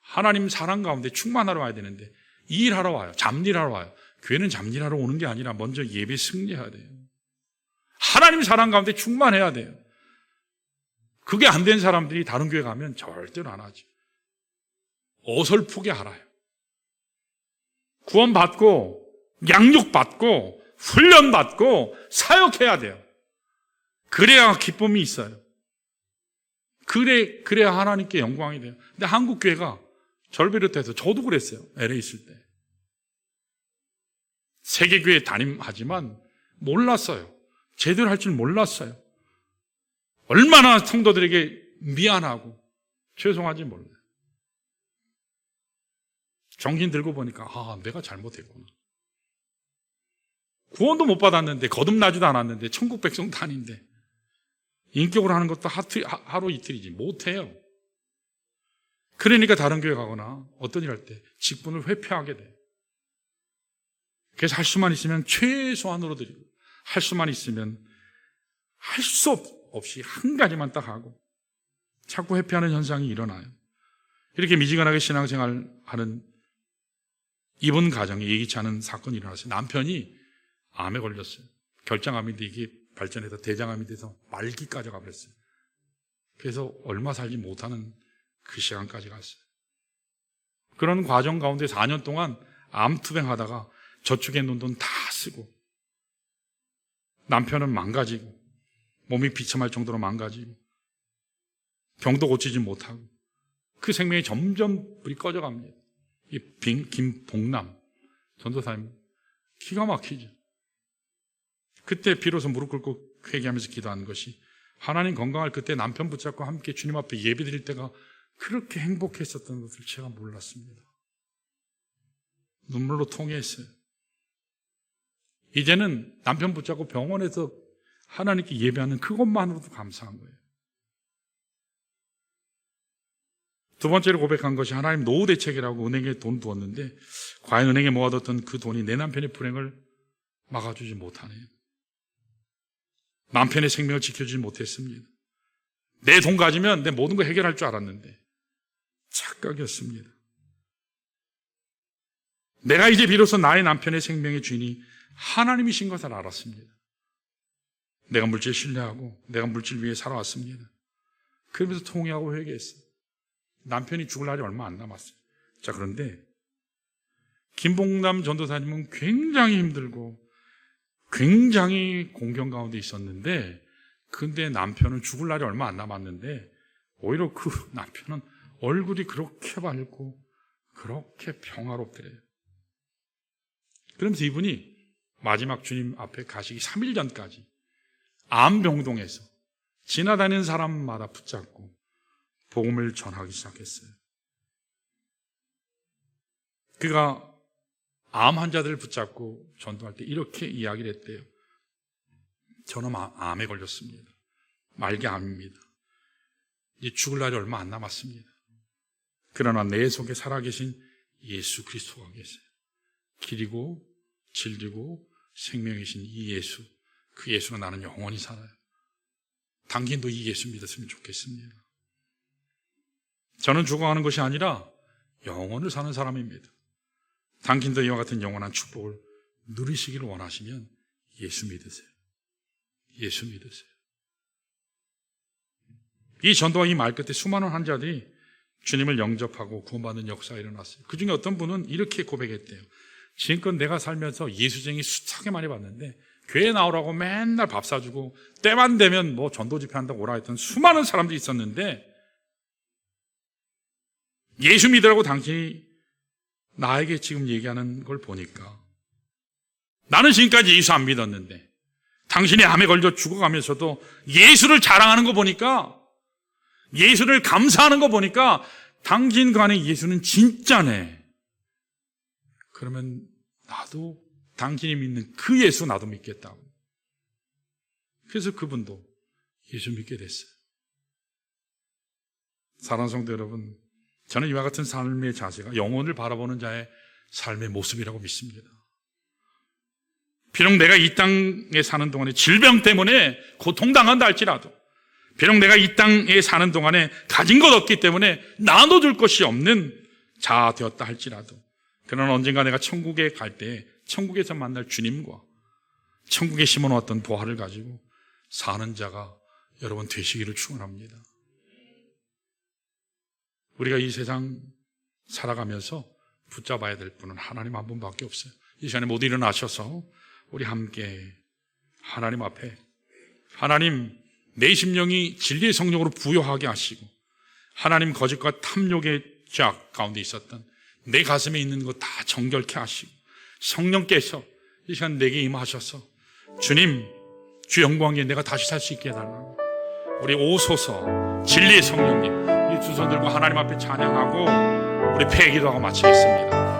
하나님 사랑 가운데 충만하러 와야 되는데 이 일하러 와요. 잡일하러 와요. 교회는 잡일하러 오는 게 아니라 먼저 예배 승리해야 돼요. 하나님 사랑 가운데 충만해야 돼요. 그게 안 된 사람들이 다른 교회 가면 절대로 안 하죠. 어설프게 알아요. 구원받고 양육받고 훈련받고 사역해야 돼요. 그래야 기쁨이 있어요. 그래야 하나님께 영광이 돼요. 근데 한국 교회가 저를 비롯해서 저도 그랬어요. LA 있을 때. 세계교회 담임하지만 몰랐어요. 제대로 할 줄 몰랐어요. 얼마나 성도들에게 미안하고 죄송하지 몰라요. 정신 들고 보니까 내가 잘못했구나. 구원도 못 받았는데 거듭나지도 않았는데 천국 백성도 아닌데 인격으로 하는 것도 하루 이틀이지 못해요. 그러니까 다른 교회 가거나 어떤 일 할 때 직분을 회피하게 돼. 그래서 할 수만 있으면 최소한으로 드리고 할 수만 있으면 할 수 없이 한 가지만 딱 하고 자꾸 회피하는 현상이 일어나요. 이렇게 미지근하게 신앙생활하는 이분 가정에 예기치 않은 사건이 일어났어요. 남편이 암에 걸렸어요. 결장암인데 이게 발전해서 대장암이 돼서 말기까지 가버렸어요. 그래서 얼마 살지 못하는 그 시간까지 갔어요. 그런 과정 가운데 4년 동안 암투병하다가 저축해 놓은 돈 다 쓰고 남편은 망가지고 몸이 비참할 정도로 망가지고 병도 고치지 못하고 그 생명이 점점 불이 꺼져갑니다. 이 김봉남 전도사님 기가 막히죠. 그때 비로소 무릎 꿇고 회개하면서 기도하는 것이 하나님 건강할 그때 남편 붙잡고 함께 주님 앞에 예배드릴 때가 그렇게 행복했었던 것을 제가 몰랐습니다. 눈물로 통회했어요. 이제는 남편 붙잡고 병원에서 하나님께 예배하는 그것만으로도 감사한 거예요. 두 번째로 고백한 것이 하나님 노후 대책이라고 은행에 돈 두었는데 과연 은행에 모아뒀던 그 돈이 내 남편의 불행을 막아주지 못하네요. 남편의 생명을 지켜주지 못했습니다. 내 돈 가지면 내 모든 거 해결할 줄 알았는데 착각이었습니다. 내가 이제 비로소 나의 남편의 생명의 주인이 하나님이신 것을 알았습니다. 내가 물질 신뢰하고 내가 물질 위해 살아왔습니다. 그러면서 통회하고 회개했어요. 남편이 죽을 날이 얼마 안 남았어요. 자, 그런데 김봉남 전도사님은 굉장히 힘들고 굉장히 공경 가운데 있었는데 근데 남편은 죽을 날이 얼마 안 남았는데 오히려 그 남편은 얼굴이 그렇게 밝고 그렇게 평화롭더래요. 그러면서 이분이 마지막 주님 앞에 가시기 3일 전까지 암병동에서 지나다니는 사람마다 붙잡고 복음을 전하기 시작했어요. 그가 암 환자들을 붙잡고 전도할 때 이렇게 이야기를 했대요. 저는 암에 걸렸습니다. 말기암입니다. 이제 죽을 날이 얼마 안 남았습니다. 그러나 내 속에 살아계신 예수 그리스도가 계세요. 길이고 진리고 생명이신 이 예수, 그 예수로 나는 영원히 살아요. 당신도 이 예수 믿었으면 좋겠습니다. 저는 죽어가는 것이 아니라 영원을 사는 사람입니다. 당신도 이와 같은 영원한 축복을 누리시기를 원하시면 예수 믿으세요. 예수 믿으세요. 이 전도와 이 말 끝에 수많은 환자들이 주님을 영접하고 구원받는 역사가 일어났어요. 그 중에 어떤 분은 이렇게 고백했대요. 지금껏 내가 살면서 예수쟁이 숱하게 많이 봤는데 교회 나오라고 맨날 밥 사주고 때만 되면 뭐 전도 집회한다고 오라 했던 수많은 사람들이 있었는데 예수 믿으라고 당신이 나에게 지금 얘기하는 걸 보니까 나는 지금까지 예수 안 믿었는데 당신이 암에 걸려 죽어가면서도 예수를 자랑하는 거 보니까 예수를 감사하는 거 보니까 당신 간의 예수는 진짜네. 그러면 나도 당신이 믿는 그 예수 나도 믿겠다고. 그래서 그분도 예수 믿게 됐어요. 사랑하는 성도 여러분, 저는 이와 같은 삶의 자세가 영혼을 바라보는 자의 삶의 모습이라고 믿습니다. 비록 내가 이 땅에 사는 동안에 질병 때문에 고통당한다 할지라도, 비록 내가 이 땅에 사는 동안에 가진 것 없기 때문에 나눠줄 것이 없는 자 되었다 할지라도, 그러나 언젠가 내가 천국에 갈 때 천국에서 만날 주님과 천국에 심어놓았던 보화를 가지고 사는 자가 여러분 되시기를 축원합니다. 우리가 이 세상 살아가면서 붙잡아야 될 분은 하나님 한 분밖에 없어요. 이 시간에 모두 일어나셔서 우리 함께 하나님 앞에, 하나님 내 심령이 진리의 성령으로 부요하게 하시고 하나님 거짓과 탐욕의 죄악 가운데 있었던 내 가슴에 있는 것 다 정결케 하시고 성령께서 이 시간 내게 임하셔서 주님, 주 영광에 내가 다시 살 수 있게 해달라고. 우리 오소서 진리의 성령님, 이 두 손 들고 하나님 앞에 찬양하고 우리 폐기도하고 마치겠습니다.